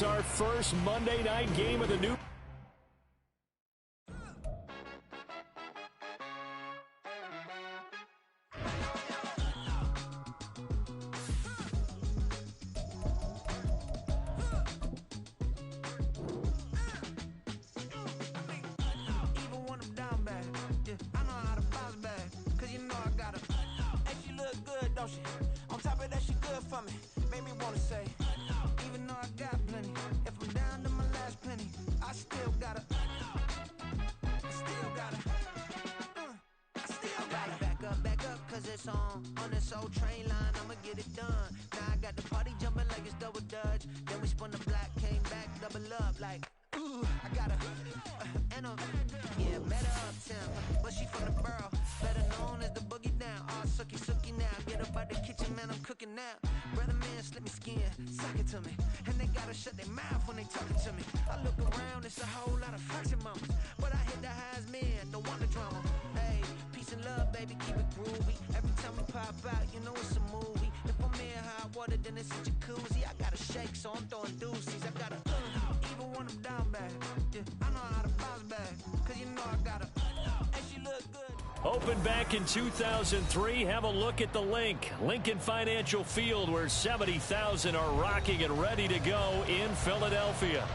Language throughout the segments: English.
it's our first Monday night game of the new. On top of that, she good for me. Made me wanna say, even though I got plenty, if I'm down to my last penny, I still gotta back up, cause it's on this old train line, I'ma get it done. Now I got the party jumping like it's double dutch. Then we spun the block, came back, double up, like, ooh, I got and yeah, met her uptown, but she from the borough, better known as the boogie down. All sookie now, get up out the kitchen, man, I'm cooking now. Brother man, slip me skin, suck it to me, and they gotta shut their mouth when they talking to me. I look around, it's a whole lot of fraction mamas, but I hit the highs, man, don't want the drama. Hey, peace and love, baby, keep it groovy. Every time we pop out, you know it's a movie. If I'm in hot water, then it's a jacuzzi. I gotta shake, so I'm throwing deuces. I gotta even when I'm down bad, yeah, I know how to bounce back, cause you know I gotta, and she look good. Opened back in 2003. Have a look at the link. Lincoln Financial Field, where 70,000 are rocking and ready to go in Philadelphia.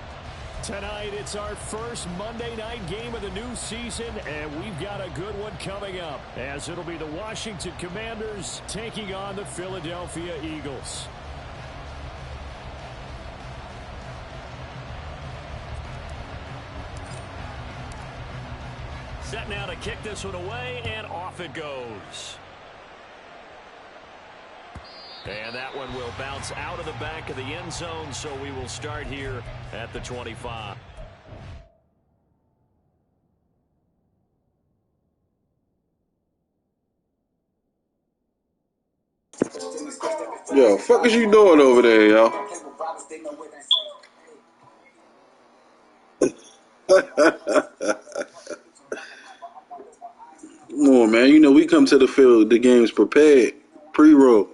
Tonight, it's our first Monday night game of the new season, and we've got a good one coming up, as it'll be the Washington Commanders taking on the Philadelphia Eagles. Set now to kick this one away, and off it goes. And that one will bounce out of the back of the end zone, so we will start here at the 25. Yo, fuck is you doing over there, yo? Come on, man. You know we come to the field, the game's prepared, pre-roll.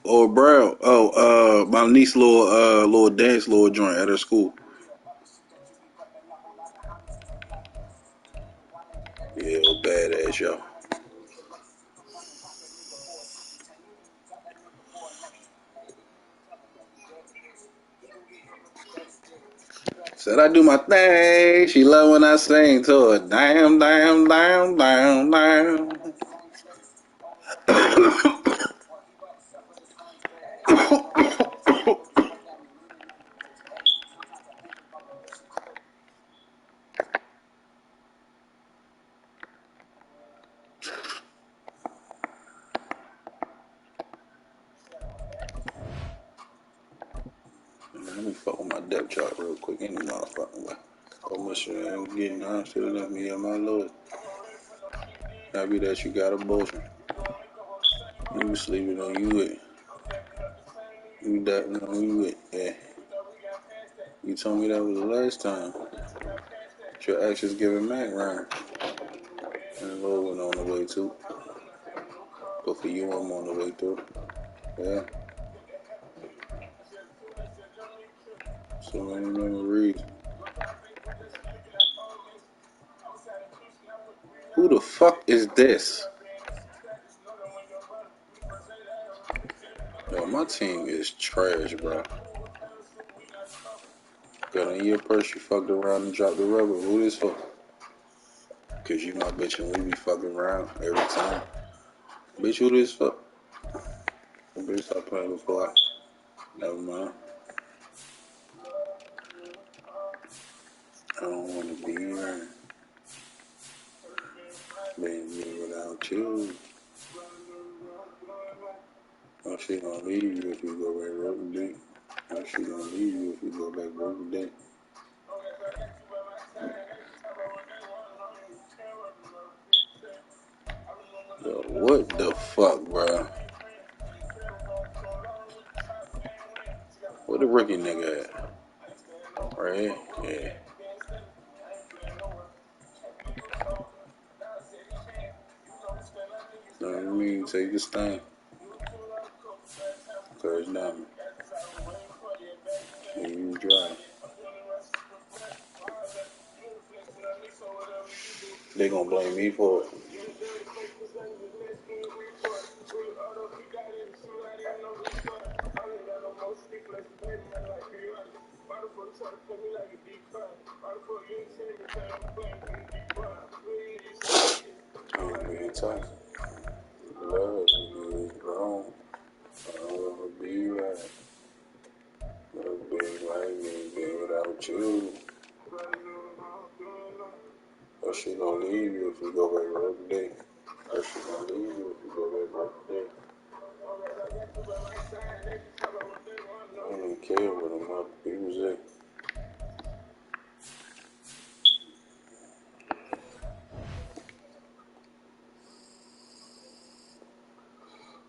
Or Brown. Oh, my niece little dance joint at her school. Yeah, badass, yo. Said I do my thing. She love when I sing to her. Damn, damn, damn, damn, damn. Let me fuck with my depth chart real quick. Any motherfucking way. How much you ain't getting? I should have left me at my lord. Happy that you got a motion. You was sleeping on you with. You dapping on you with. Yeah. You told me that was the last time. Your actions giving Mac round. And Logan on the way too. But for you, I'm on the way through. Yeah. So many memories. Who the fuck is this? Yo, my team is trash, bro. Got in your purse, you fucked around and dropped the rubber. Who this for? Cause you my bitch and we be fucking around every time. Bitch, who this for? Bitch, stop playing before I. Never mind. I don't wanna be here. Baby, without you. Oh, she gonna leave you if you go back broken day. Oh, she gonna leave you if you go back broken day. Yo, what the fuck, bro? Where the rookie nigga at? Right here? Yeah. Know what I mean? Take this thing. Cause Damn. You dry. They gonna blame me for it. I'm being tough. Love is wrong. I don't wanna be right. Never be like me, be without you. Or she gonna leave you if you go back work day. Or she gonna leave you if you go back work day. I don't even care what them people say.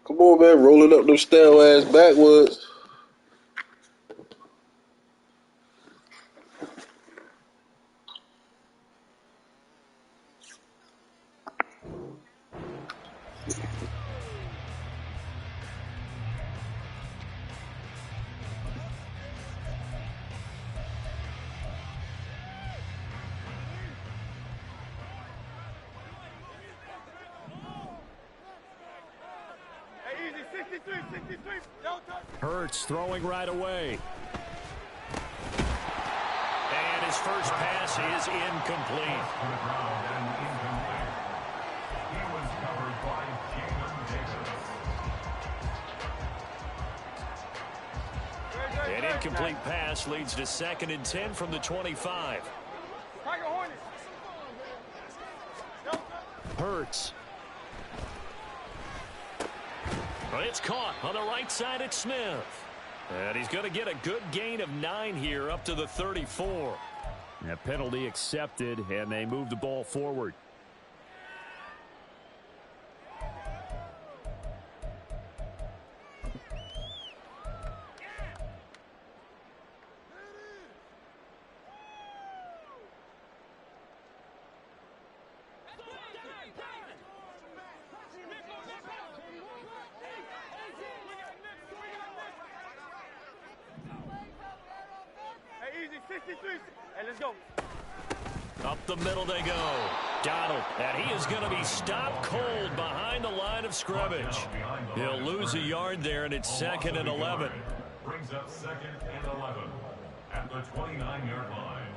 Come on, man, rolling up them stale ass backwoods. Hurts throwing right away. And his first pass is incomplete. An incomplete pass leads to 2nd and 10 from the 25. Hurts. But it's caught on the right side at Smith. And he's going to get a good gain of 9 here up to the 34. A penalty accepted, and they move the ball forward. Hey, let's go. Up the middle they go. Donald, and he is going to be stopped cold behind the line of scrimmage. He'll lose a yard there, and it's 2nd and 11. Brings up 2nd and 11 at the 29-yard line.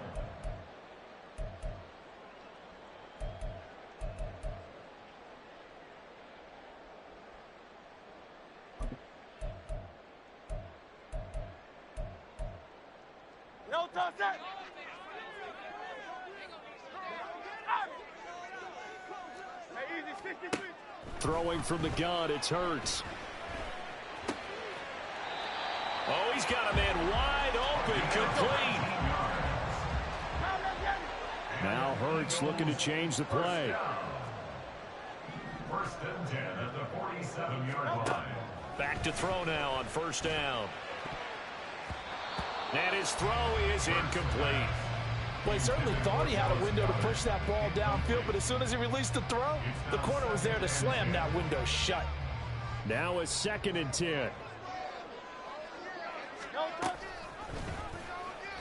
No touch that. Hey, easy, 63. Throwing from the gun, it's Hurts. Oh, he's got a man wide open, complete. Now Hurts looking to change the play. First and 10 at the 47-yard line. Back to throw now on 1st down. And his throw is incomplete. Well, he certainly thought he had a window to push that ball downfield, but as soon as he released the throw, the corner was there to slam that window shut. Now a 2nd and 10.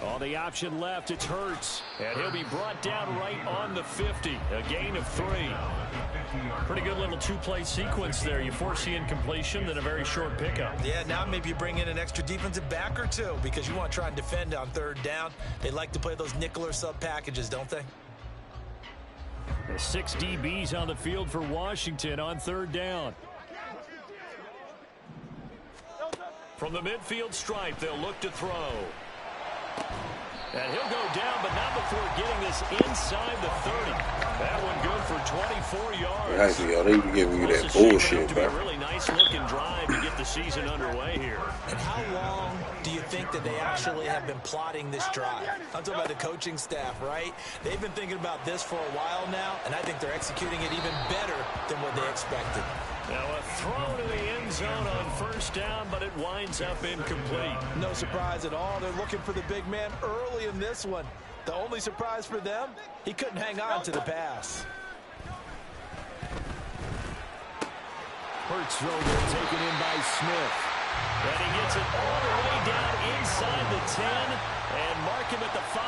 On the option left, it's Hurts. And he'll be brought down right on the 50. A gain of 3. Pretty good little two-play sequence there. You force the incompletion, then a very short pickup. Yeah, now maybe you bring in an extra defensive back or two because you want to try and defend on 3rd down. They like to play those nickel or sub packages, don't they? The 6 DBs on the field for Washington on 3rd down. From the midfield stripe, they'll look to throw. And he'll go down, but not before getting this inside the 30. That one good for 24 yards. Actually, y'all, they be giving you that bullshit, bro. A really nice-looking drive to get the season underway here. And how long do you think that they actually have been plotting this drive? I'm talking about the coaching staff, right? They've been thinking about this for a while now, and I think they're executing it even better than what they expected. Now a throw to the end zone on 1st down, but it winds up incomplete. No surprise at all. They're looking for the big man early in this one. The only surprise for them, he couldn't hang on to the pass. Hurts throw there taken in by Smith. And he gets it all the way down inside the 10 and mark him at the 5.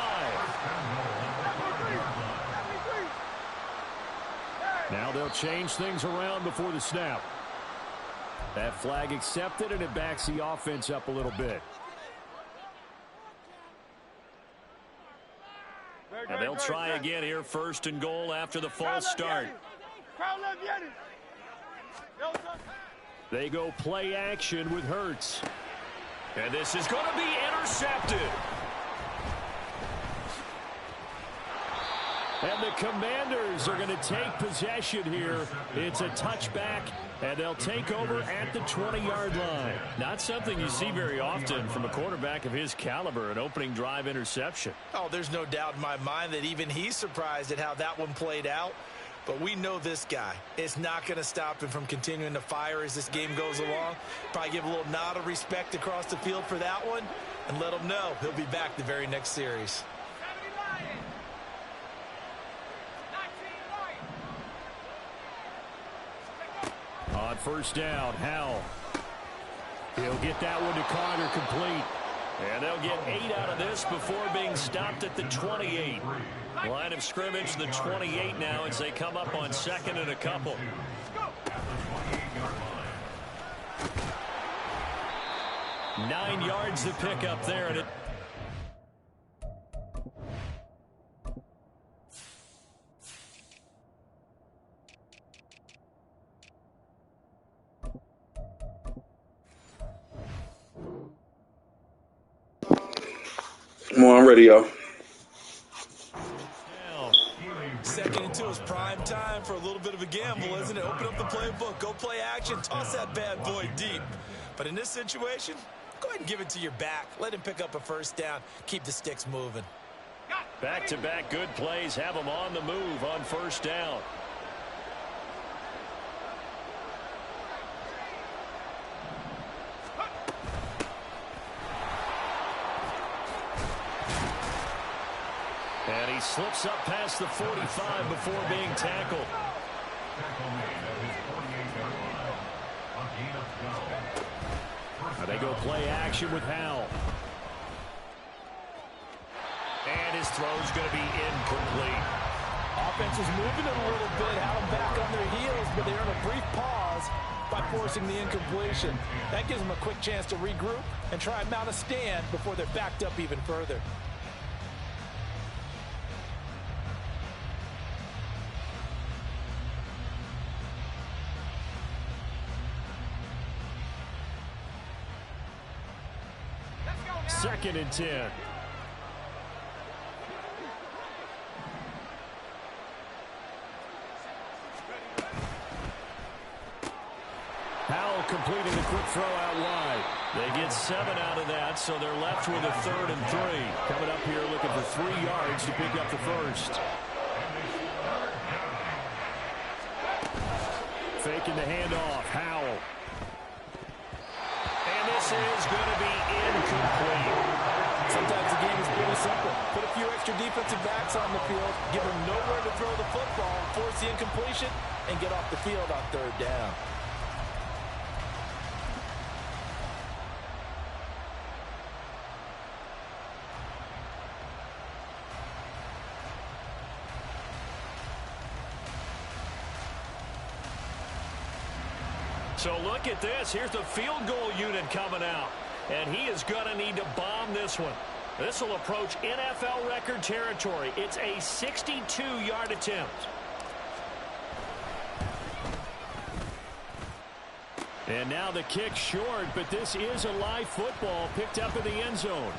Now they'll change things around before the snap. That flag accepted, and it backs the offense up a little bit. And they'll try again here, first and goal after the false start. They go play action with Hurts. And this is going to be intercepted. And the Commanders are going to take possession here. It's a touchback, and they'll take over at the 20-yard line. Not something you see very often from a quarterback of his caliber, an opening drive interception. Oh, there's no doubt in my mind that even he's surprised at how that one played out. But we know this guy. It's not going to stop him from continuing to fire as this game goes along. Probably give a little nod of respect across the field for that one and let him know he'll be back the very next series. On first down, Howell. He'll get that one to Carter complete. And they'll get 8 out of this before being stopped at the 28. Line of scrimmage, the 28 now as they come up on second and a couple. Nine yards to pick up there. And it Come on, I'm ready, y'all. Second and 2 is prime time for a little bit of a gamble, isn't it? Open up the playbook, go play action, toss that bad boy deep. But in this situation, go ahead and give it to your back. Let him pick up a first down. Keep the sticks moving. back-to-back good plays have them on the move on first down. And he slips up past the 45 before being tackled. They go play action with Howell. And his throw's going to be incomplete. Offense is moving it a little bit, have them back on their heels, but they're in a brief pause by forcing the incompletion. That gives them a quick chance to regroup and try and mount a stand before they're backed up even further. Second and 10. Howell completing the quick throw out wide. They get 7 out of that, so they're left with a 3rd and 3. Coming up here looking for 3 yards to pick up the first. Faking the handoff, Howell. And this is going to be incomplete. Sometimes the game is pretty simple. Put a few extra defensive backs on the field, give them nowhere to throw the football, force the incompletion, and get off the field on 3rd down. So look at this. Here's the field goal unit coming out. And he is going to need to bomb this one. This will approach NFL record territory. It's a 62-yard attempt. And now the kick short, but this is a live football picked up in the end zone.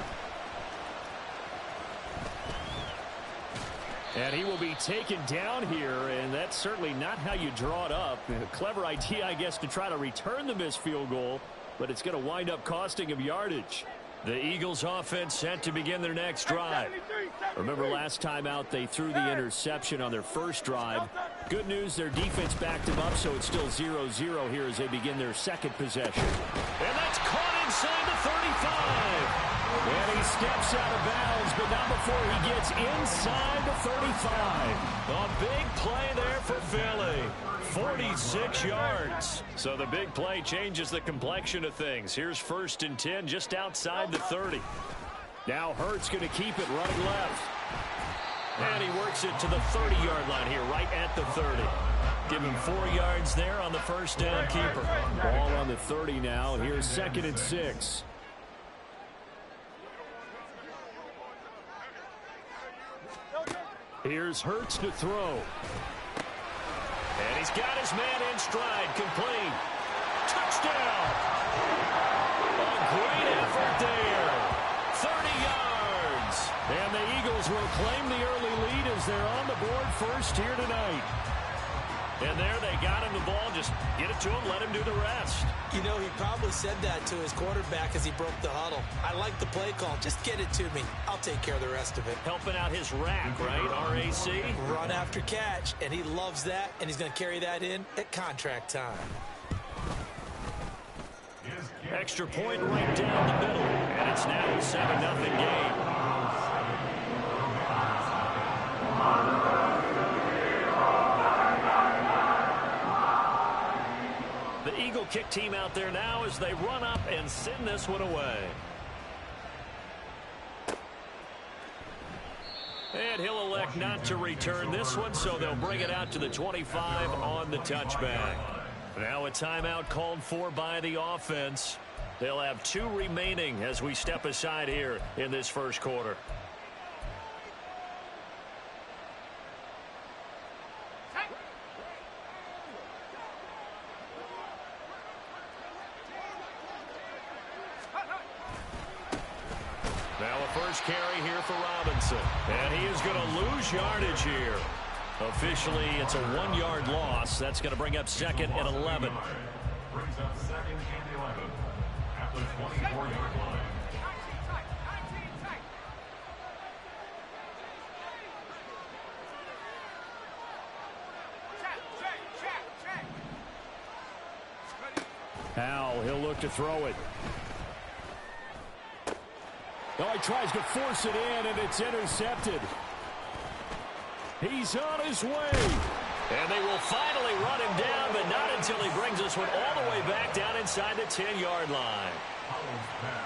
And he will be taken down here, and that's certainly not how you draw it up. A clever idea, I guess, to try to return the missed field goal, but it's going to wind up costing him yardage. The Eagles offense set to begin their next drive. Remember last time out they threw the interception on their first drive. Good news, their defense backed them up, so it's still 0-0 here as they begin their second possession. And that's caught inside the 35. And he steps out of bounds, but not before he gets inside the 35. A big play there for Philly. 46 yards. So the big play changes the complexion of things. Here's 1st and 10 just outside the 30. Now Hurts going to keep it running left. And he works it to the 30-yard line here, right at the 30. Give him 4 yards there on the first down keeper. Ball on the 30 now. Here's 2nd and 6. Here's Hurts to throw. And he's got his man in stride, complete. Touchdown! A great effort there. 30 yards. And the Eagles will claim the early lead as they're on the board first here tonight. And there they got him the ball. Just get it to him, let him do the rest. You know, he probably said that to his quarterback as he broke the huddle. I like the play call. Just get it to me. I'll take care of the rest of it. Helping out his rack, right? RAC. Run after catch, and he loves that, and he's going to carry that in at contract time. Extra point right down the middle. And it's now a 7-0 game. The Eagle kick team out there now as they run up and send this one away. And he'll elect not to return this one, so they'll bring it out to the 25 on the touchback. Now a timeout called for by the offense. They'll have 2 remaining as we step aside here in this first quarter. Now a first carry here for Robinson. And he is going to lose yardage here. Officially, it's a 1-yard loss. That's going to bring up 2nd and 11. Brings up 2nd and 11 at the 24-yard line. Howell, he'll look to throw it. Oh, he tries to force it in, and it's intercepted. He's on his way. And they will finally run him down, but not until he brings this one all the way back down inside the 10-yard line.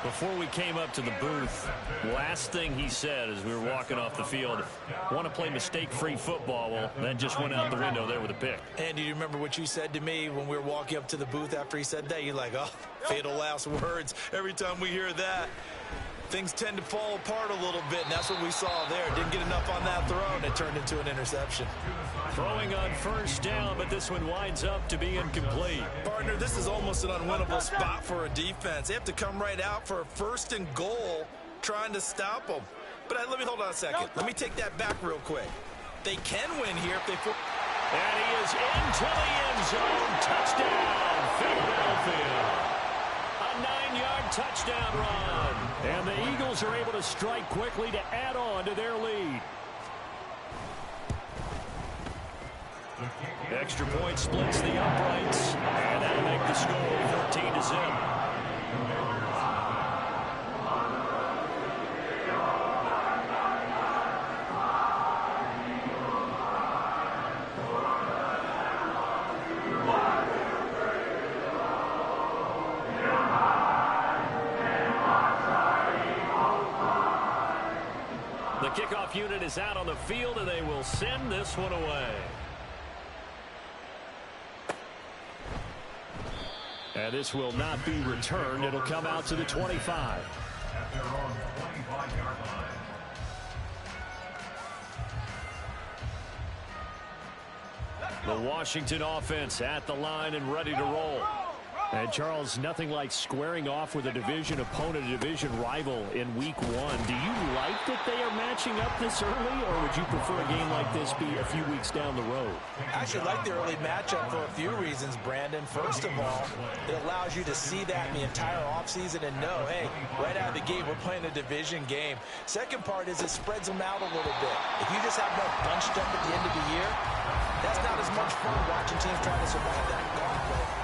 Before we came up to the booth, last thing he said as we were walking off the field, want to play mistake-free football. Well, that just went out the window there with a pick. And do you remember what you said to me when we were walking up to the booth after he said that? You're like, oh, fatal last words. Every time we hear that, things tend to fall apart a little bit, and that's what we saw there. Didn't get enough on that throw, and it turned into an interception. Throwing on first down, but this one winds up to be incomplete. Partner, this is almost an unwinnable spot for a defense. They have to come right out for a 1st and goal trying to stop them. But let me hold on a second. Let me take that back real quick. They can win here if they... And he is into the end zone. Touchdown, Philadelphia. A 9-yard touchdown run. And the Eagles are able to strike quickly to add on to their lead. Extra point splits the uprights. And that'll make the score 14-0. The kickoff unit is out on the field, and they will send this one away. And this will not be returned. It'll come out to the 25. At their own 25-yard line. The Washington offense at the line and ready to roll. And, Charles, nothing like squaring off with a division opponent, a division rival in Week 1. Do you like that they are matching up this early, or would you prefer a game like this be a few weeks down the road? I actually like the early matchup for a few reasons, Brandon. First of all, it allows you to see that in the entire offseason and know, hey, right out of the gate, we're playing a division game. Second part is it spreads them out a little bit. If you just have them bunched up at the end of the year, that's not as much fun watching teams trying to survive that gauntlet.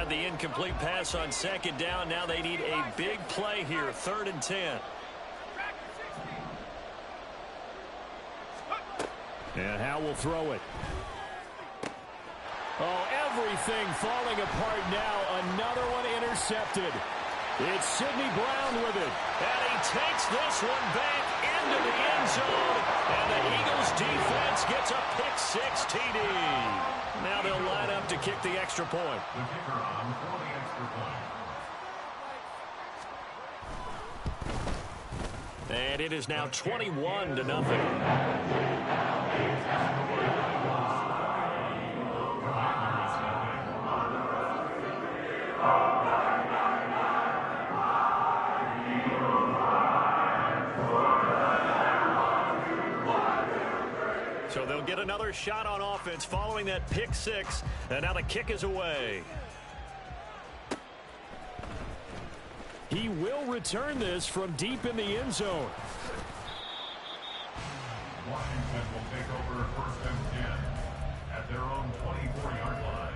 have the incomplete pass on second down. Now they need a big play here, 3rd and 10. And Howe will throw it. Oh, everything falling apart now. Another one intercepted. It's Sidney Brown with it. And he takes this one back into the end zone. And the Eagles defense gets a pick-6 TD. Now they'll line up to kick the extra point. The kicker on for the extra point. And it is now 21-0. So they'll get another shot on offense following that pick-6, and now the kick is away. He will return this from deep in the end zone. Washington will take over 1st and 10 at their own 24-yard line.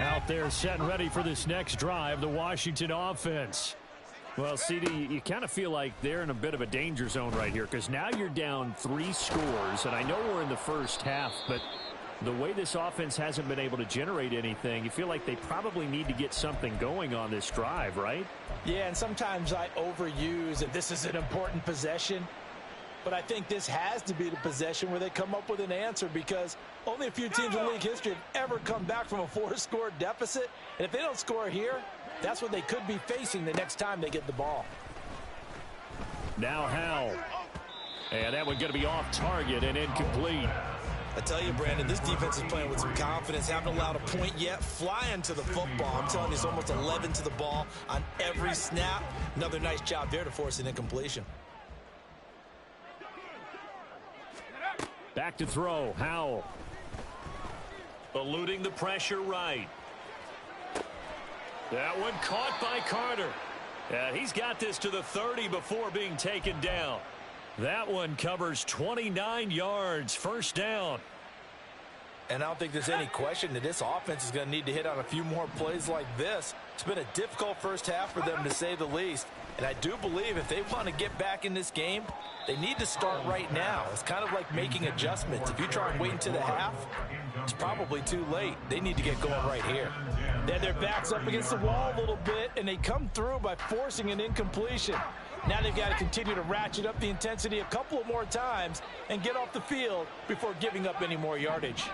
Out there set and ready for this next drive, the Washington offense. Well, CD, you kind of feel like they're in a bit of a danger zone right here because now you're down 3 scores, and I know we're in the first half, but the way this offense hasn't been able to generate anything, you feel like they probably need to get something going on this drive, right? Yeah, and sometimes I overuse that this is an important possession. But I think this has to be the possession where they come up with an answer because only a few teams in league history have ever come back from a 4-score deficit. And if they don't score here, that's what they could be facing the next time they get the ball. Now Howe. And that one's going to be off target and incomplete. I tell you, Brandon, this defense is playing with some confidence. Haven't allowed a point yet. Flying to the football. I'm telling you, it's almost 11 to the ball on every snap. Another nice job there to force an incompletion. Back to throw, Howell. Eluding the pressure right. That one caught by Carter. And he's got this to the 30 before being taken down. That one covers 29 yards, 1st down. And I don't think there's any question that this offense is going to need to hit on a few more plays like this. It's been a difficult first half for them, to say the least. And I do believe if they want to get back in this game, they need to start right now. It's kind of like making adjustments. If you try and wait until the half, it's probably too late. They need to get going right here. They have their backs up against the wall a little bit, and they come through by forcing an incompletion. Now they've got to continue to ratchet up the intensity a couple of more times and get off the field before giving up any more yardage.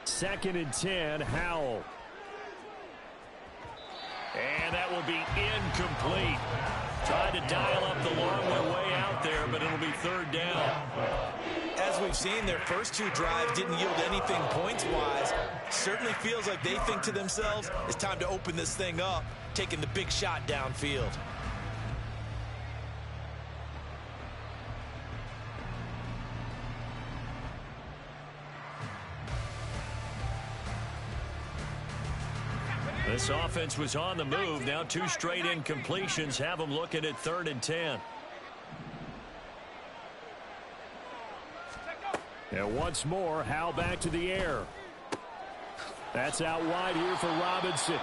Second and 10, Howell. And that will be incomplete. Trying to dial up the long way out there, but it'll be 3rd down. As we've seen, their first 2 drives didn't yield anything points-wise. Certainly feels like they think to themselves, it's time to open this thing up, taking the big shot downfield. This offense was on the move. Now 2 straight incompletions have them looking at 3rd and 10. And once more, Howe back to the air. That's out wide here for Robinson.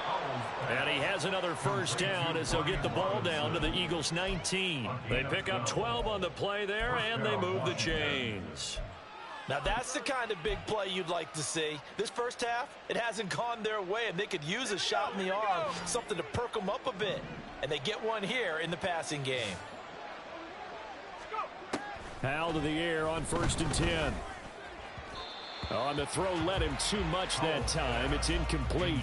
And he has another 1st down as they'll get the ball down to the Eagles' 19. They pick up 12 on the play there, and they move the chains. Now that's the kind of big play you'd like to see. This first half, it hasn't gone their way, and they could use a shot in the arm, something to perk them up a bit. And they get one here in the passing game. Howell to the air on 1st and 10. On the throw, led him too much that time. It's incomplete.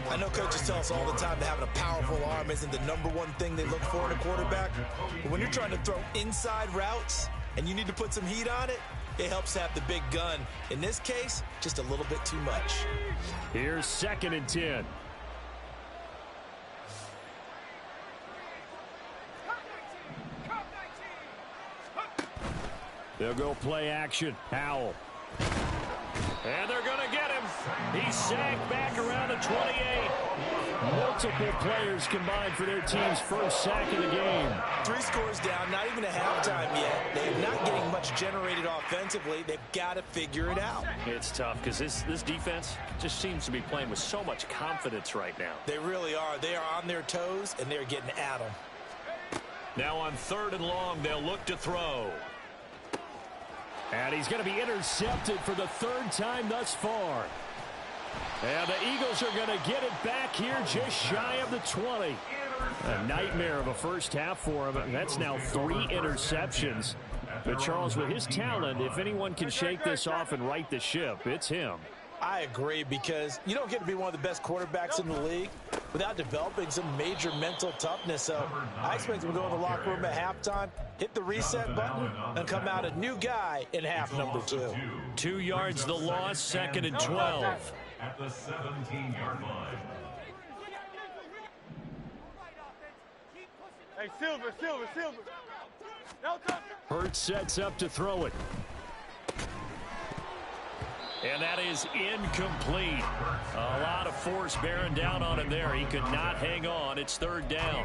I know coaches tell us all the time that having a powerful arm isn't the #1 thing they look for in a quarterback. But when you're trying to throw inside routes and you need to put some heat on it, it helps have the big gun. In this case, just a little bit too much. Here's 2nd and 10. They'll go play action. Howell. And they're going to get him. He's sacked back around the 28. Multiple players combined for their team's first sack of the game. 3 scores down, not even a halftime yet. They're not getting much generated offensively. They've got to figure it out. It's tough because this defense just seems to be playing with so much confidence right now. They really are. They are on their toes, and they're getting at them. Now on 3rd and long, they'll look to throw. And he's going to be intercepted for the 3rd time thus far. And the Eagles are going to get it back here just shy of the 20. A nightmare of a first half for him. That's now 3 interceptions. But Charles, with his talent, if anyone can shake this off and right the ship, it's him. I agree, because you don't get to be one of the best quarterbacks in the league without developing some major mental toughness. So I expect him to go in the locker room at halftime, hit the reset button, and come out a new guy in half number 2. 2 yards the loss, 2nd and 12. At the 17-yard line. Hey, Silver. No touch. Hurts sets up to throw it. And that is incomplete. A lot of force bearing down on him there. He could not hang on. It's 3rd down.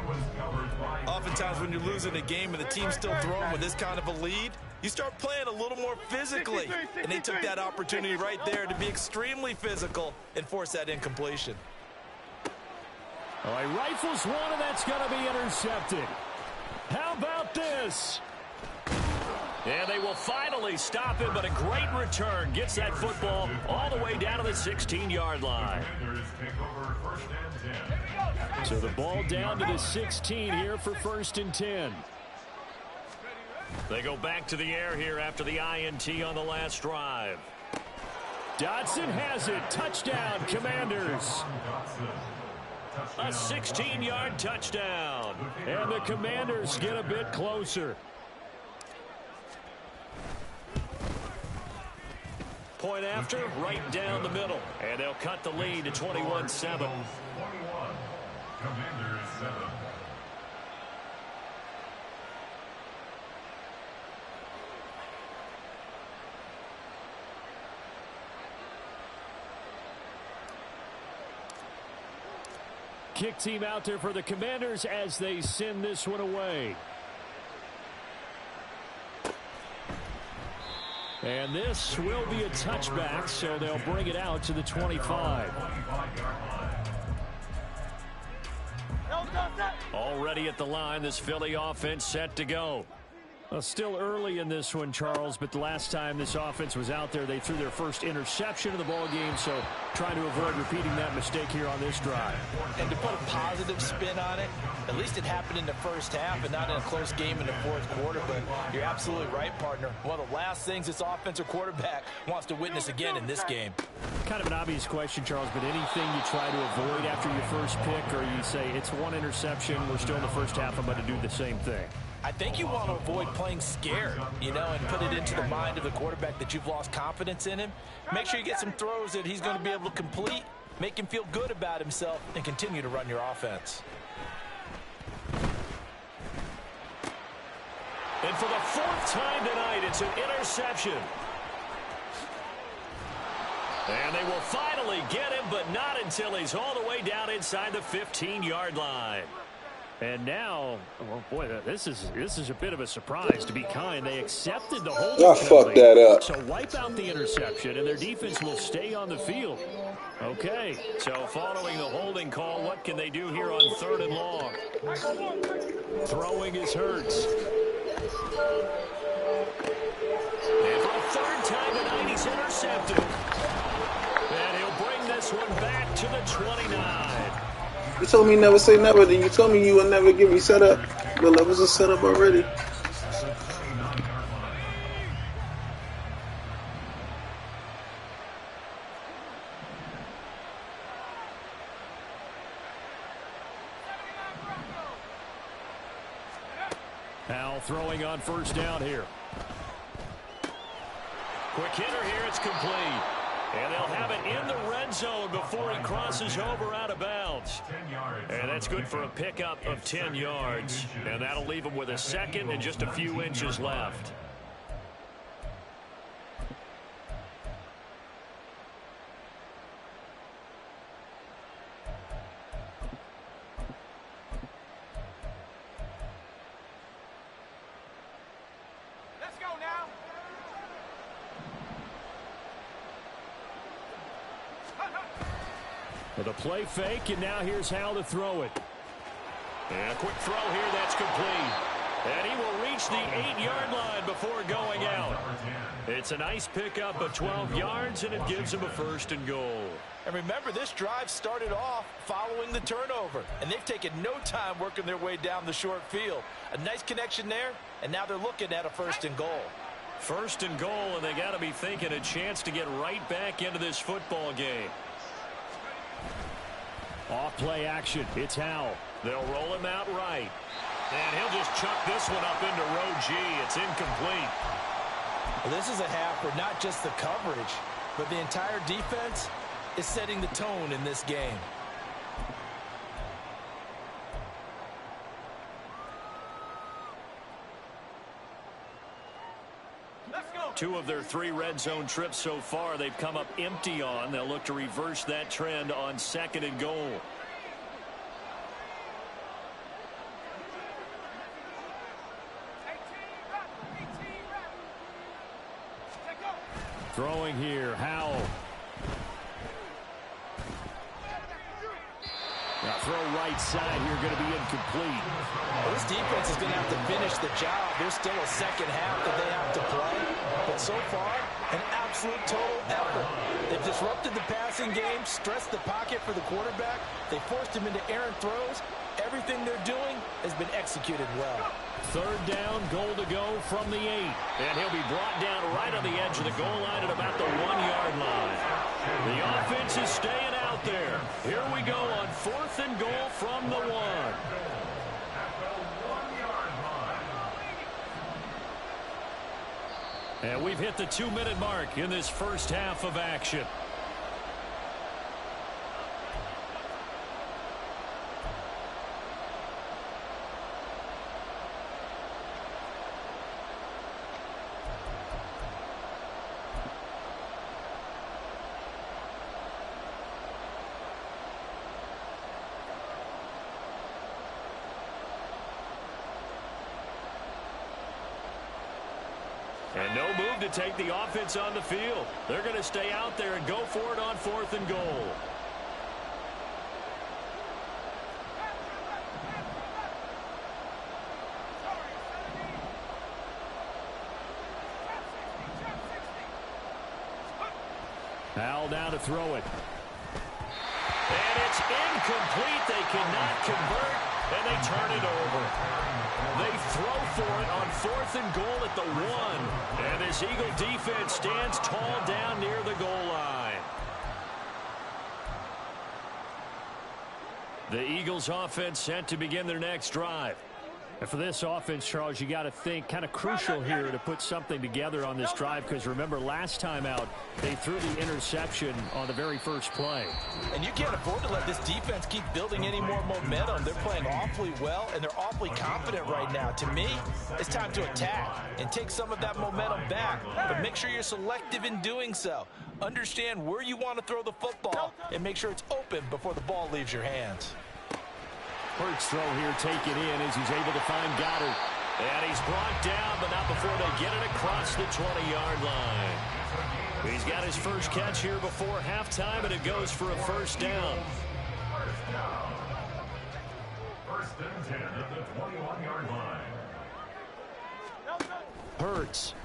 Oftentimes when you're losing a game and the team's still throwing with this kind of a lead, you start playing a little more physically. And they took that opportunity right there to be extremely physical and force that incompletion. All right, rifles one, and that's going to be intercepted. How about this? And they will finally stop him, but a great return. Gets that football all the way down to the 16-yard line. So the ball down to the 16 here for 1st and 10. They go back to the air here after the INT on the last drive. Dotson has it. Touchdown, Commanders. A 16-yard touchdown. And the Commanders get a bit closer. Point after, right down the middle. And they'll cut the lead to 21-7. 21. Commanders 7. Kick team out there for the Commanders as they send this one away. And this will be a touchback, so they'll bring it out to the 25. Already at the line, this Philly offense set to go. Well, still early in this one, Charles, but the last time this offense was out there, they threw their first interception of the ball game, so trying to avoid repeating that mistake here on this drive. And to put a positive spin on it, at least it happened in the first half and not in a close game in the 4th quarter, but you're absolutely right, partner. One of the last things this offensive quarterback wants to witness again in this game. Kind of an obvious question, Charles, but anything you try to avoid after your first pick, or you say it's 1 interception, we're still in the first half, I'm going to do the same thing? I think you want to avoid playing scared, and put it into the mind of the quarterback that you've lost confidence in him. Make sure you get some throws that he's going to be able to complete, make him feel good about himself, and continue to run your offense. And for the 4th time tonight, it's an interception. And they will finally get him, but not until he's all the way down inside the 15-yard line. And now, well, boy, this is a bit of a surprise, to be kind. They accepted the holding I fucked that up. So wipe out the interception, and their defense will stay on the field. Okay, so following the holding call, what can they do here on 3rd and long? Throwing is Hurts. And for a 3rd time tonight, he's intercepted. And he'll bring this one back to the 29. You told me never say never, then you told me you would never give me set up. The levels are set up already. Now throwing on 1st down here. Quick hitter here, it's complete. And they'll have it in the red zone before he crosses over out of bounds. And that's good for a pickup of 10 yards. And that'll leave him with a 2nd and just a few inches left. With a play fake, and now here's how to throw it. And a quick throw here, that's complete. And he will reach the 8-yard line before going out. It's a nice pickup of 12 yards, and it gives him a 1st and goal. And remember, this drive started off following the turnover, and they've taken no time working their way down the short field. A nice connection there, and now they're looking at a 1st and goal. 1st and goal, and they got to be thinking a chance to get right back into this football game. Off play action. It's Howell. They'll roll him out right. And he'll just chuck this one up into row G. It's incomplete. Well, this is a half where not just the coverage, but the entire defense is setting the tone in this game. Two of their 3 red zone trips so far, they've come up empty on. They'll look to reverse that trend on 2nd and goal. Throwing here, Howell. Now throw right side here, going to be incomplete. Well, this defense is going to have to finish the job. There's still a second half that they have to play. But so far, an absolute total effort. They've disrupted the passing game, stressed the pocket for the quarterback. They forced him into errant throws. Everything they're doing has been executed well. 3rd down, goal to go from the 8. And he'll be brought down right on the edge of the goal line at about the 1-yard line. The offense is staying out there. Here we go on 4th and goal from the 1. And we've hit the 2-minute mark in this first half of action. And no move to take the offense on the field. They're going to stay out there and go for it on 4th and goal. Howell down to throw it. And it's incomplete. They cannot convert, and they turn it over. They throw for it on 4th and goal at the 1. And this Eagle defense stands tall down near the goal line. The Eagles offense set to begin their next drive. And for this offense, Charles, you got to think kind of crucial here to put something together on this drive, because remember last time out they threw the interception on the very first play. And you can't afford to let this defense keep building any more momentum. They're playing awfully well, and they're awfully confident right now. To me, it's time to attack and take some of that momentum back, but make sure you're selective in doing so. Understand where you want to throw the football and make sure it's open before the ball leaves your hands. Hurts throw here taken in as he's able to find Goddard. And he's brought down, but not before they get it across the 20-yard line. He's got his first catch here before halftime, and it goes for a 1st down. First and 10 at the 21-yard line. Hurts.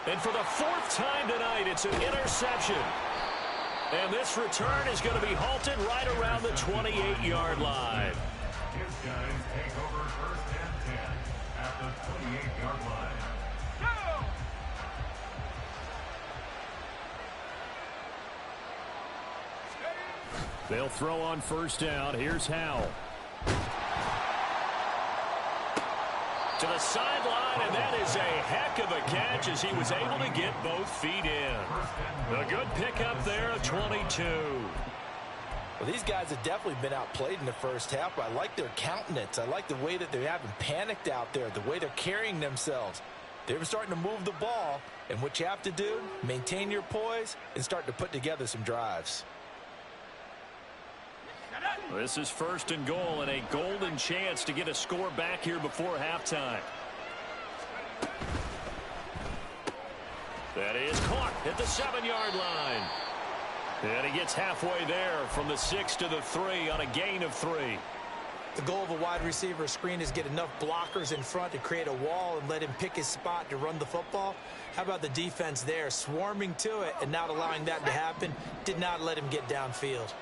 And for the 4th time tonight, it's an interception. And this return is going to be halted right around the 28-yard line. His guys take over 1st and 10 at the 28-yard line. They'll throw on 1st down. Here's Howell. To the sideline, and that is a heck of a catch as he was able to get both feet in. A good pickup there, a 22. Well, these guys have definitely been outplayed in the first half, but I like their countenance. I like the way that they haven't panicked out there, the way they're carrying themselves. They're starting to move the ball, and what you have to do, maintain your poise and start to put together some drives. This is 1st and goal, and a golden chance to get a score back here before halftime. That is caught at the 7-yard line. And he gets halfway there from the 6 to the 3 on a gain of 3. The goal of a wide receiver screen is get enough blockers in front to create a wall and let him pick his spot to run the football. How about the defense there, swarming to it and not allowing that to happen? Did not let him get downfield.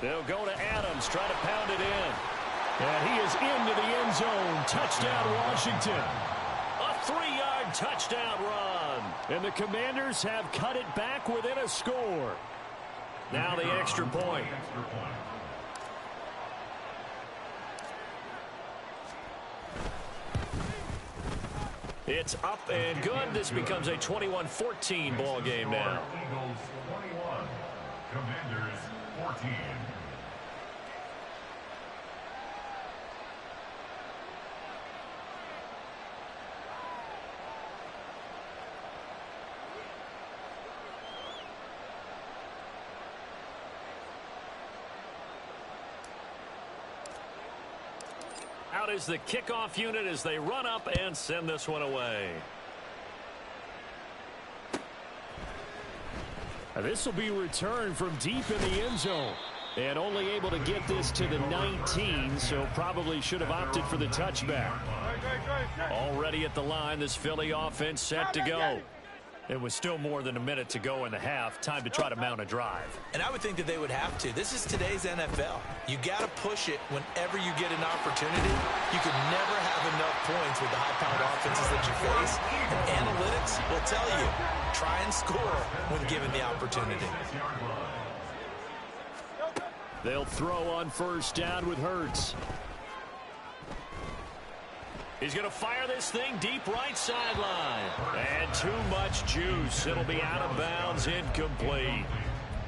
They'll go to Adams, try to pound it in. And he is into the end zone. Touchdown, Washington. A 3-yard touchdown run. And the Commanders have cut it back within a score. Now the extra point. It's up and good. This becomes a 21-14 ball game now. Eagles 21, Commanders 14. Out is the kickoff unit as they run up and send this one away. This will be returned from deep in the end zone. And only able to get this to the 19, so probably should have opted for the touchback. Already at the line, this Philly offense set to go. It was still more than a minute to go in the half. Time to try to mount a drive. And I would think that they would have to. This is today's NFL. You got to push it whenever you get an opportunity. You can never have enough points with the high-powered offenses that you face. And analytics will tell you, try and score when given the opportunity. They'll throw on first down with Hurts. He's going to fire this thing deep right sideline. And too much juice. It'll be out of bounds, incomplete.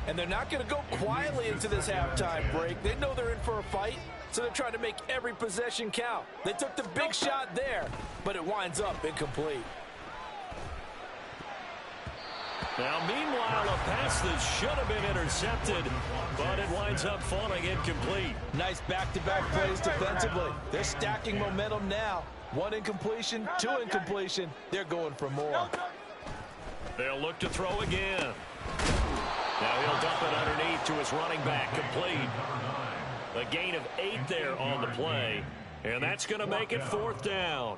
And they're not going to go quietly into this halftime break. They know they're in for a fight, so they're trying to make every possession count. They took the big shot there, but it winds up incomplete. Now, meanwhile, a pass that should have been intercepted, but it winds up falling incomplete. Nice back-to-back plays defensively. They're stacking momentum now. 1 incompletion, 2 incompletion. They're going for more. They'll look to throw again. Now he'll dump it underneath to his running back, complete. A gain of 8 there on the play, and that's going to make it 4th down.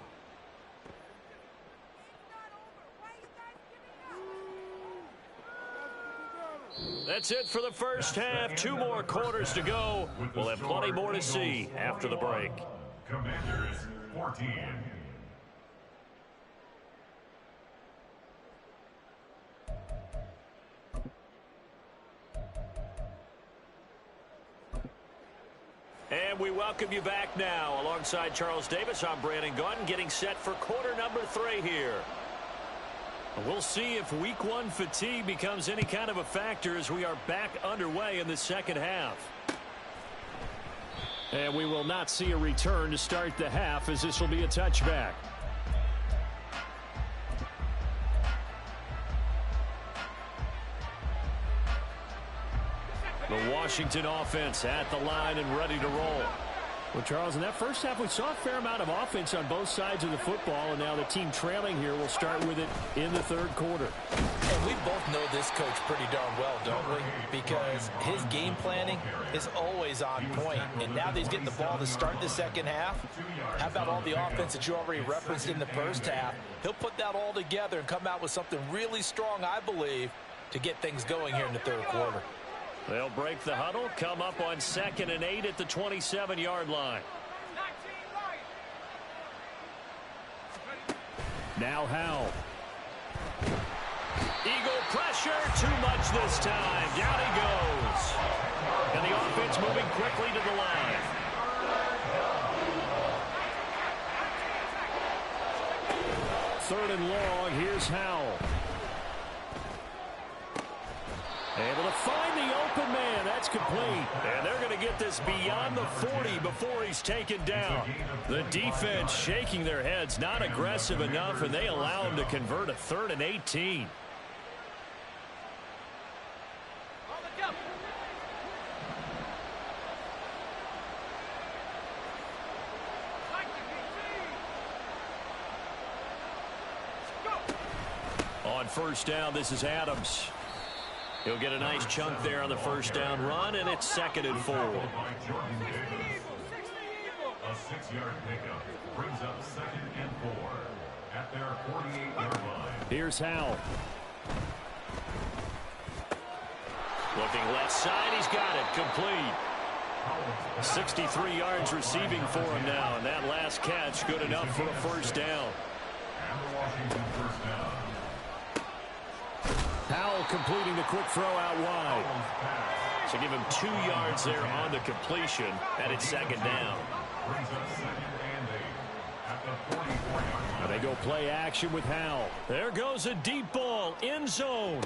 That's it for the first half. 2 more quarters to go. We'll have plenty more to see after the break. Commanders 14. And we welcome you back now. Alongside Charles Davis, I'm Brandon Gunn, getting set for quarter number 3 here. We'll see if week 1 fatigue becomes any kind of a factor as we are back underway in the second half. And we will not see a return to start the half, as this will be a touchback. The Washington offense at the line and ready to roll. Well, Charles, in that first half, we saw a fair amount of offense on both sides of the football, and now the team trailing here will start with it in the 3rd quarter. And we both know this coach pretty darn well, don't we? Because his game planning is always on point. And now that he's getting the ball to start the second half, how about all the offense that you already referenced in the first half? He'll put that all together and come out with something really strong, I believe, to get things going here in the 3rd quarter. They'll break the huddle, come up on 2nd and 8 at the 27-yard line. Now Howell. Eagle pressure, too much this time. Down he goes. And the offense moving quickly to the line. Third and long, here's Howell. Able to find the open man. That's complete. And they're going to get this beyond the 40 before he's taken down. The defense shaking their heads, not aggressive enough, and they allow him to convert a 3rd and 18. on first down. This is Adams. He'll get a nice chunk there on the first down run, and it's 2nd and 4. A 6-yard pickup brings up 2nd and 4 at their 48-yard line. Here's Howell. Looking left side, he's got it, complete. 63 yards receiving for him now, and that last catch good enough for a first down. And the Washington first down. Howell completing the quick throw out wide. So give him 2 yards there on the completion, and it's 2nd down. Brings up 2nd and 8 at the 44-yard line. They go play action with Howell. There goes a deep ball, end zone.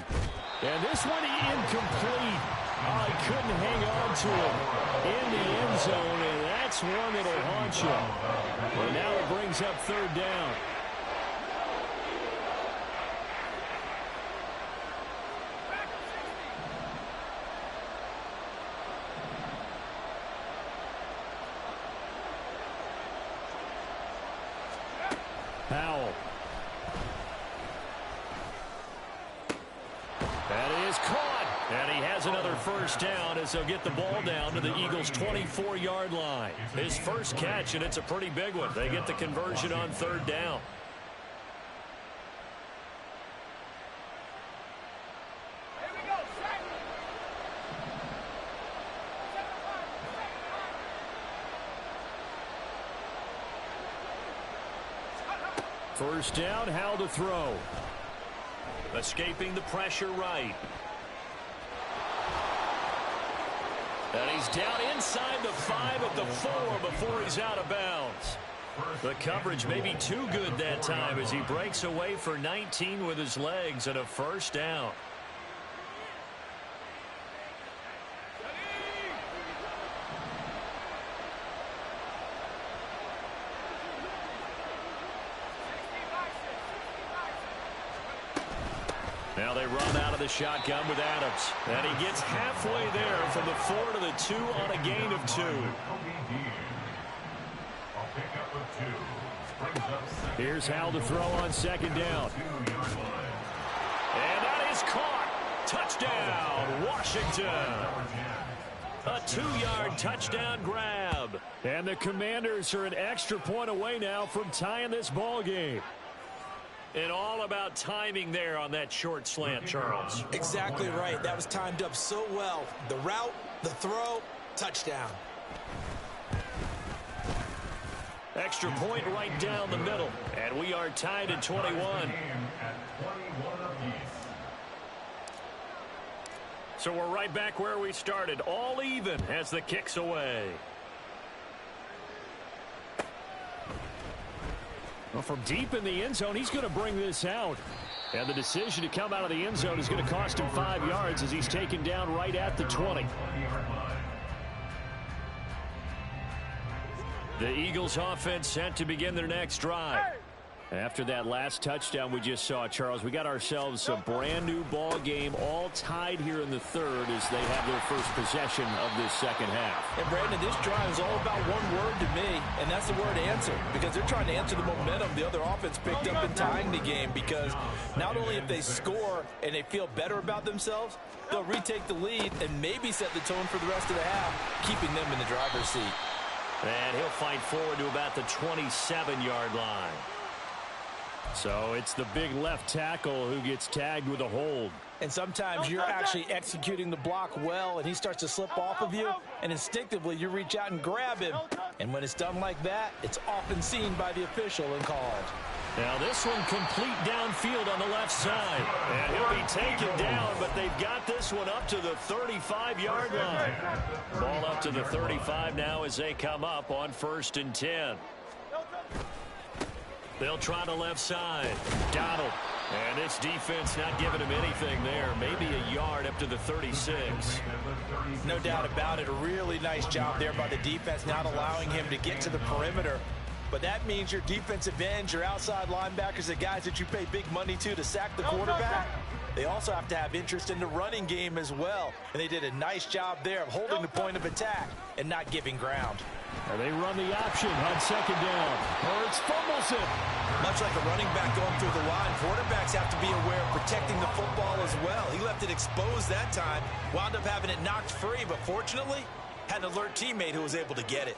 And this one incomplete. Oh, he couldn't hang on to it in the end zone, and that's one that'll haunt you. And now it brings up 3rd down. Howell. That is caught. And he has another first down as they'll get the ball down to the Eagles' 24-yard line. His first catch, and it's a pretty big one. They get the conversion on 3rd down. First down, Howell to throw. Escaping the pressure right. And he's down inside the 5 at the 4 before he's out of bounds. The coverage may be too good that time as he breaks away for 19 with his legs and a first down. Now they run out of the shotgun with Adams. And he gets halfway there from the 4 to the 2 on a gain of 2. Here's Howell to throw on 2nd down. And that is caught. Touchdown, Washington. A 2-yard touchdown grab. And the Commanders are an extra point away now from tying this ball game. And all about timing there on that short slant, Charles. Exactly right. That was timed up so well. The route, the throw, touchdown. Extra point right down the middle. And we are tied at 21. So we're right back where we started. All even as the kick's away. Well, from deep in the end zone, he's going to bring this out. And the decision to come out of the end zone is going to cost him 5 yards as he's taken down right at the 20. The Eagles offense set to begin their next drive. After that last touchdown we just saw, Charles, we got ourselves a brand new ball game, all tied here in the 3rd as they have their first possession of this 2nd half. And Brandon, this drive is all about one word to me, and that's the word answer, because they're trying to answer the momentum the other offense picked up in tying the game, because not only if they score and they feel better about themselves, they'll retake the lead and maybe set the tone for the rest of the half, keeping them in the driver's seat. And he'll fight forward to about the 27-yard line. So it's the big left tackle who gets tagged with a hold. And sometimes you're actually executing the block well, and he starts to slip off of you, and instinctively you reach out and grab him. And when it's done like that, it's often seen by the official and called. Now this one complete downfield on the left side. And he'll be taken down, but they've got this one up to the 35-yard line. Ball up to the 35 now as they come up on 1st and 10. They'll try the left side. Donald. And this defense not giving him anything there. Maybe a yard up to the 36. No doubt about it. A really nice job there by the defense, not allowing him to get to the perimeter. but that means your defensive ends, your outside linebackers, the guys that you pay big money to sack the quarterback, they also have to have interest in the running game as well. And they did a nice job there of holding the point of attack and not giving ground. And they run the option on second down. Hurts fumbles it. Much like a running back going through the line, quarterbacks have to be aware of protecting the football as well. He left it exposed that time, wound up having it knocked free, but fortunately, had an alert teammate who was able to get it.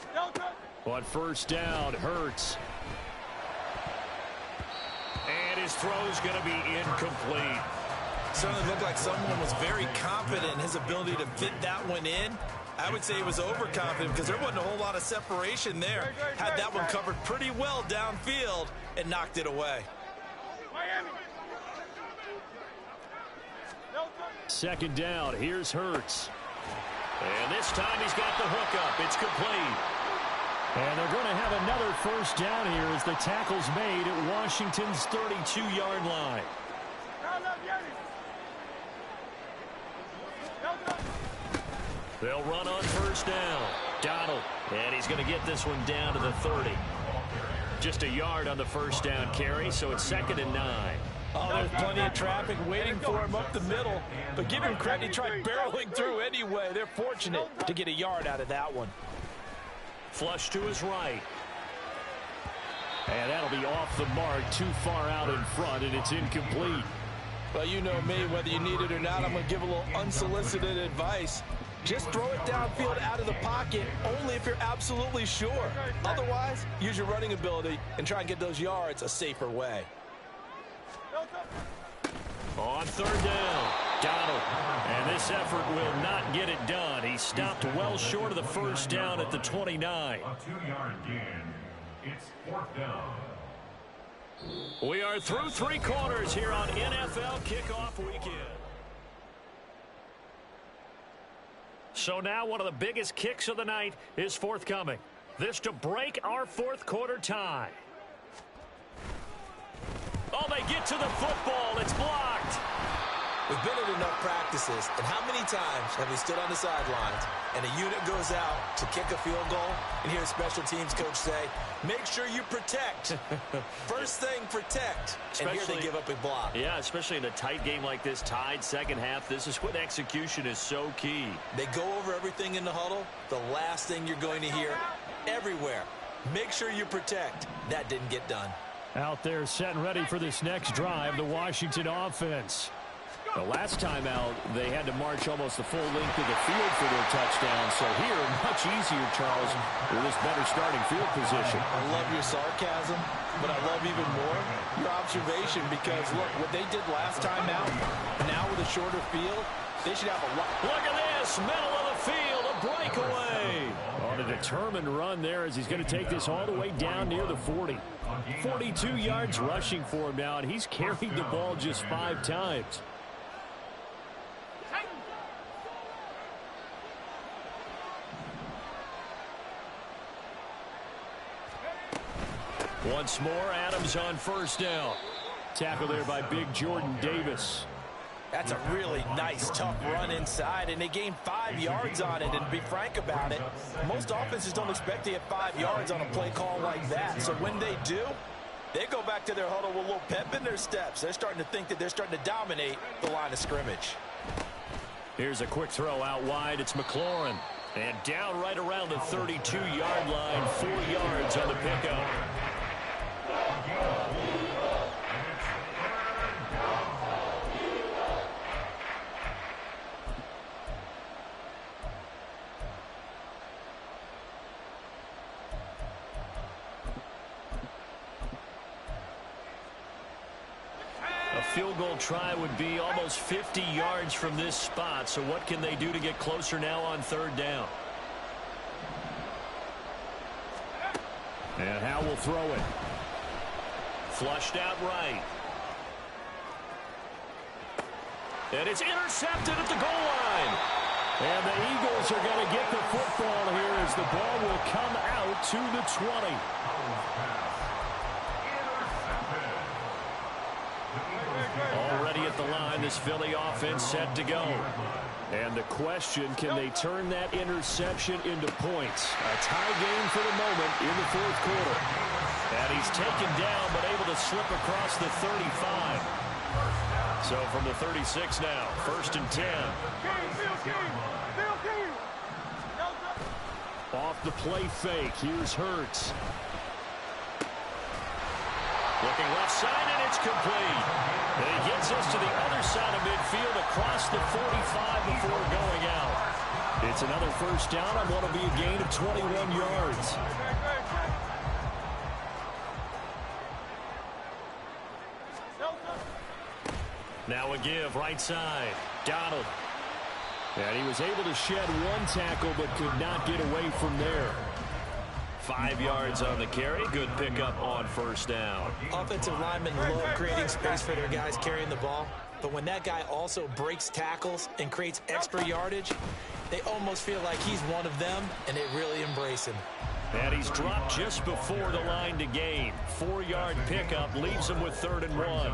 On first down, Hurts. And his throw's going to be incomplete. Certainly looked like someone was very confident in his ability to fit that one in. I would say he was overconfident because there wasn't a whole lot of separation there. Had that one covered pretty well downfield and knocked it away. Second down, here's Hurts. And this time he's got the hook up. It's complete. And they're going to have another first down here as the tackle's made at Washington's 32-yard line. They'll run on first down. Donald. And he's going to get this one down to the 30. Just a yard on the first down carry, so it's 2nd and 9. Oh, there's plenty of traffic waiting for him up the middle. But give him credit, he tried barreling through anyway. They're fortunate to get a yard out of that one. Flush to his right. And that'll be off the mark, too far out in front, and it's incomplete. Well, you know me, whether you need it or not, I'm going to give a little unsolicited advice. Just throw it downfield out of the pocket only if you're absolutely sure. Otherwise, use your running ability and try and get those yards a safer way. On third down, Donald. And this effort will not get it done. He stopped well short of the first down at the 29. A 2-yard gain. It's 4th down. We are through 3 quarters here on NFL Kickoff Weekend. So now one of the biggest kicks of the night is forthcoming. This to break our 4th quarter tie. Oh, they get to the football. It's blocked. We've been at enough practices, and how many times have we stood on the sidelines and a unit goes out to kick a field goal and hear a special teams coach say, make sure you protect. First thing, protect. And here they give up a block. Yeah, especially in a tight game like this, tied second half. This is when execution is so key. They go over everything in the huddle. The last thing you're going to hear everywhere, make sure you protect. That didn't get done. Out there set and ready for this next drive, the Washington offense. The last time out, they had to march almost the full length of the field for their touchdown. So here, much easier, Charles, with this better starting field position. I love your sarcasm, but I love even more your observation because, look, what they did last time out, now with a shorter field, they should have a lot. Look at this, middle of the field, a breakaway. On a determined run there as he's going to take this all the way down near the 40. 42 yards rushing for him now, and he's carried the ball just 5 times. Once more, Adams on first down. Tackle there by big Jordan Davis. That's a really nice, tough run inside, and they gained 5 yards on it. And to be frank about it, most offenses don't expect to get 5 yards on a play call like that. So when they do, they go back to their huddle with a little pep in their steps. They're starting to think that they're starting to dominate the line of scrimmage. Here's a quick throw out wide. It's McLaurin. And down right around the 32-yard line, 4 yards on the pickup. A field goal try would be almost 50 yards from this spot. So what can they do to get closer now on third down? And Howe will throw it. Flushed out right. And it's intercepted at the goal line. And the Eagles are going to get the football here as the ball will come out to the 20. Already at the line, this Philly offense set to go. And the question, can they turn that interception into points? A tie game for the moment in the fourth quarter. And he's taken down, but able to slip across the 35. So from the 36 now, 1st and 10. Off the play fake, here's Hurts. Looking left side, and it's complete. And he gets us to the other side of midfield across the 45 before going out. It's another first down on what will be a gain of 21 yards. Now a give, right side. Donald. And he was able to shed one tackle, but could not get away from there. 5 yards on the carry. Good pickup on first down. Offensive linemen love creating space for their guys carrying the ball. But when that guy also breaks tackles and creates extra yardage, they almost feel like he's one of them, and they really embrace him. And he's dropped just before the line to gain. 4-yard pickup leaves him with 3rd and 1.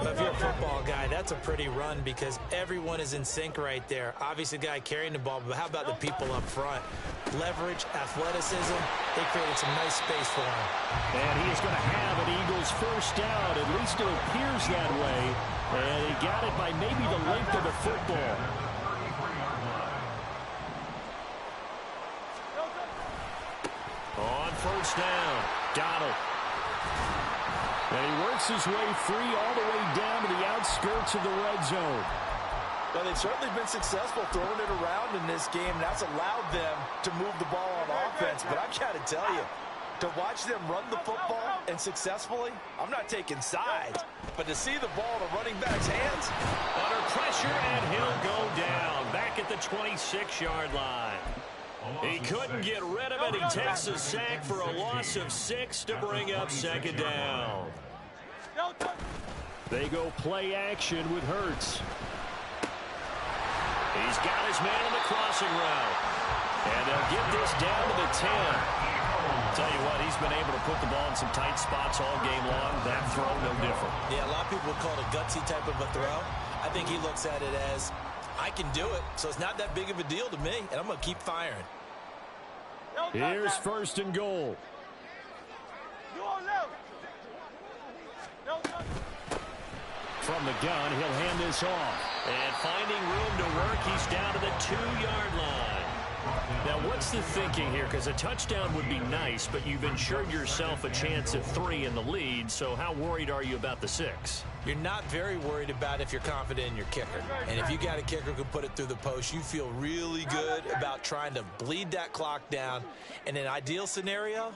If you're a football guy, that's a pretty run because everyone is in sync right there. Obviously, the guy carrying the ball, but how about the people up front? Leverage, athleticism, they created some nice space for him. And he is going to have an Eagles first down. At least it appears that way. And he got it by maybe the length of the football. On first down, Donald. And he works his way free all the way down to the outskirts of the red zone. Well, they've certainly been successful throwing it around in this game. That's allowed them to move the ball on offense. But I've got to tell you, to watch them run the football and successfully, I'm not taking sides. But to see the ball in a running back's hands. Under pressure, and he'll go down back at the 26-yard line. He couldn't get rid of it. He takes a sack for a loss of 6 to bring up 2nd down. They go play action with Hurts. He's got his man on the crossing route. And they'll get this down to the 10. Tell you what, he's been able to put the ball in some tight spots all game long. That throw, no different. Yeah, a lot of people would call it a gutsy type of a throw. I think he looks at it as, I can do it, so it's not that big of a deal to me, and I'm going to keep firing. Here's 1st and goal. From the gun, he'll hand this off. And finding room to work, he's down to the 2-yard line. Now, what's the thinking here? Because a touchdown would be nice, but you've ensured yourself a chance at 3 in the lead, so how worried are you about the 6? You're not very worried about if you're confident in your kicker. And if you got a kicker who can put it through the post, you feel really good about trying to bleed that clock down. In an ideal scenario,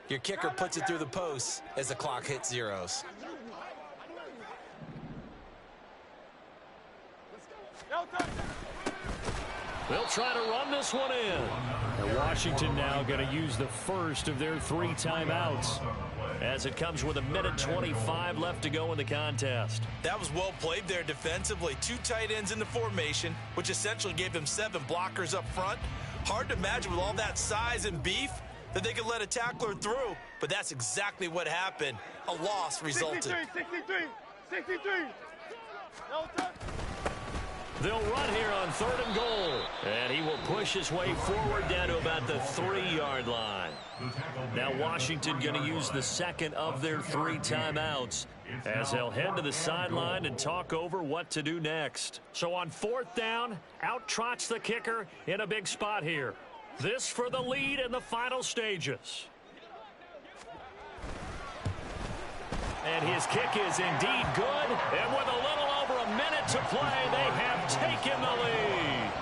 your kicker puts it through the post as the clock hits zeros. They'll try to run this one in. And Washington now going to use the first of their 3 timeouts as it comes with 1:25 left to go in the contest. That was well played there defensively. 2 tight ends in the formation, which essentially gave them 7 blockers up front. Hard to imagine with all that size and beef that they could let a tackler through, but that's exactly what happened. A loss resulted. 63. No touch. They'll run here on 3rd and goal. And he will push his way forward down to about the 3-yard line. Now Washington going to use the second of their 3 timeouts as they'll head to the sideline and talk over what to do next. So on 4th down, out trots the kicker in a big spot here. This for the lead in the final stages. And his kick is indeed good. And with a little over a minute to play, they have taken the lead.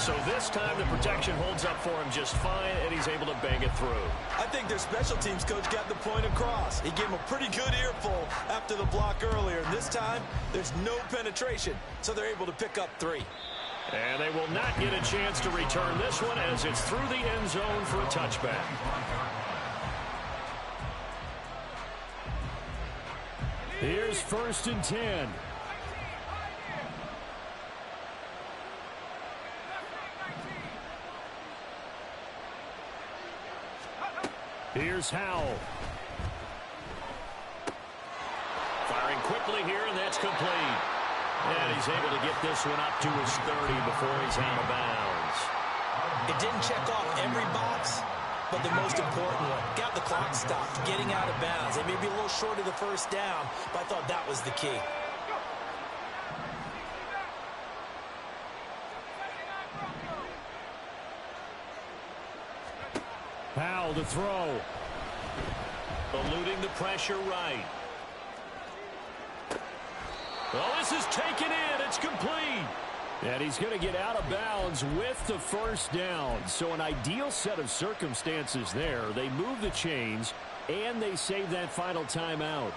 So this time the protection holds up for him just fine, and he's able to bang it through. I think their special teams coach got the point across. He gave him a pretty good earful after the block earlier. And this time, there's no penetration, so they're able to pick up 3. And they will not get a chance to return this one as it's through the end zone for a touchback. Here's 1st and 10. Here's Howell. Firing quickly here, and that's complete. And he's able to get this one up to his 30 before he's out of bounds. It didn't check off every box, but the most important one, got the clock stopped, getting out of bounds. They may be a little short of the first down, but I thought that was the key. Powell to throw. Eluding the pressure right. Well, this is taken in. It's complete. And he's going to get out of bounds with the first down. So an ideal set of circumstances there. They move the chains, and they save that final timeout.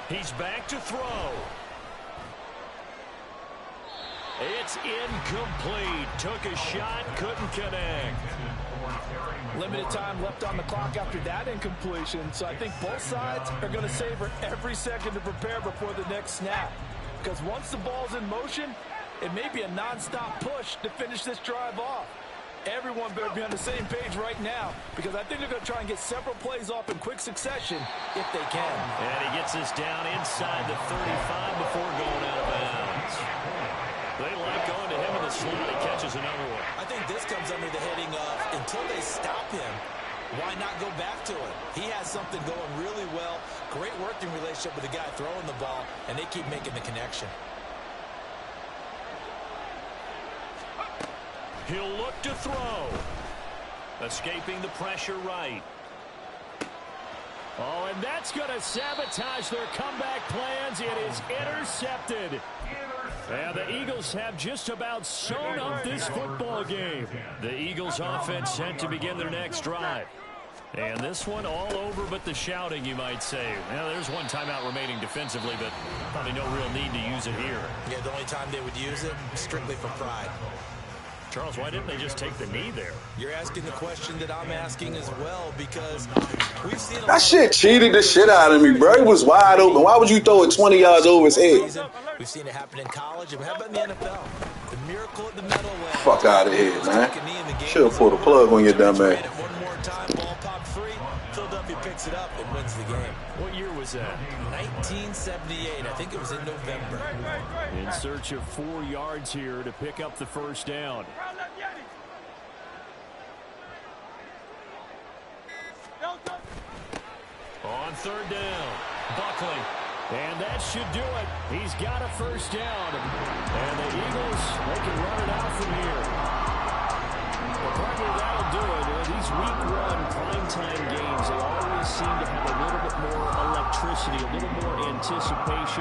He's back to throw. It's incomplete. Took a shot, couldn't connect. Limited time left on the clock after that incompletion, so I think both sides are going to savor every second to prepare before the next snap. Because once the ball's in motion, it may be a nonstop push to finish this drive off. Everyone better be on the same page right now, because I think they're going to try and get several plays off in quick succession if they can. And he gets this down inside the 35 before going out of bounds. They like going to him in the slot. He catches another one. I think this comes under the heading of, until they stop him, why not go back to it? He has something going really well. Great working relationship with the guy throwing the ball, and they keep making the connection. He'll look to throw. Escaping the pressure right. Oh, and that's going to sabotage their comeback plans. It is intercepted. And the Eagles have just about sewn up this football game. The Eagles offense set to begin their next drive. And this one all over but the shouting, you might say. Now, there's one timeout remaining defensively, but probably no real need to use it here. Yeah, the only time they would use it, strictly for pride. Charles, why didn't they just take the knee there? You're asking the question that I'm asking as well, because we've seen that shit cheated the shit out of me, bro. It was wide open. Why would you throw it 20 yards over his head? We've seen it happen in college, and how about in the NFL? The miracle at the middle way. Fuck out of here, man. Should have pulled a plug on your dumb ass. One more time, ball popped free. Philadelphia picks it up and wins the game. What year was that? 1978. I think it was in November. In search of 4 yards here to pick up the first down. On third down, Buckley. And that should do it. He's got a first down. And the Eagles, they can run it out from here. Well, probably that'll do it. These week 1 primetime games, they always seem to have a little bit more electricity, a little more anticipation.